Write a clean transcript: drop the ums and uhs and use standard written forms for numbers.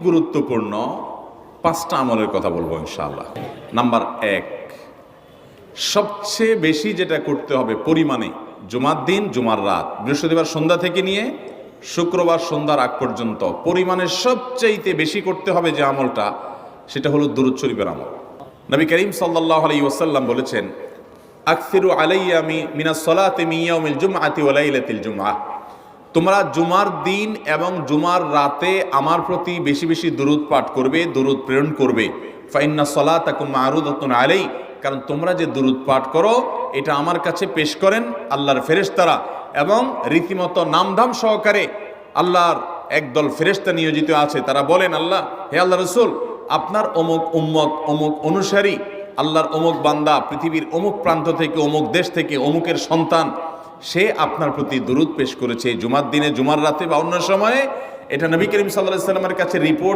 গুরুত্বপূর্ণ 5টা আমলের কথা বলবো ইনশাআল্লাহ। নাম্বার 1, সবচেয়ে বেশি যেটা করতে হবে পরিমাণে, জুমার দিন জুমার রাত বৃহস্পতিবার সন্ধ্যা থেকে নিয়ে শুক্রবার সন্ধ্যার আগ পর্যন্ত পরিমাণে সবচাইতে বেশি করতে হবে যে আমলটা, সেটা হলো দুরূদ শরীফের আমল। নবী করিম সাল্লাল্লাহু আলাইহি ওয়াসাল্লাম বলেছেন, আকসিরু আলাইয়া মিনাস সালাতি মিন ইয়াউমিল জুমআতি ওয়া লাইলাতিল জুমআহ, তোমরা জুমার দিন এবং জুমার রাতে আমার প্রতি বেশি বেশি দুরূদ পাঠ করবে, দুরূদ প্রেরণ করবে। ফাইন্না সালাতাকুম মারুদাতুন আলাই, কারণ তোমরা যে দুরূদ পাঠ করো এটা আমার কাছে পেশ করেন আল্লাহর ফেরেশতারা, এবং রীতিমতো নামধাম সহকারে আল্লাহর একদল ফেরেশতা নিয়োজিত আছে। তারা বলেন, আল্লাহ, হে আল্লাহ রসুল, আপনার অমুক উম্মত, অমুক অনুসারী, আল্লাহর অমুক বান্দা পৃথিবীর অমুক প্রান্ত থেকে, অমুক দেশ থেকে, অমুকের সন্তান, সে আপনার প্রতি দুরূদ পেশ করেছে জুমার দিনে, জুমার রাতে বা অন্য সময়ে। এটা নবী করিম সাল্লাল্লাহু আলাইহি ওয়াসাল্লামের কাছে রিপোর্ট।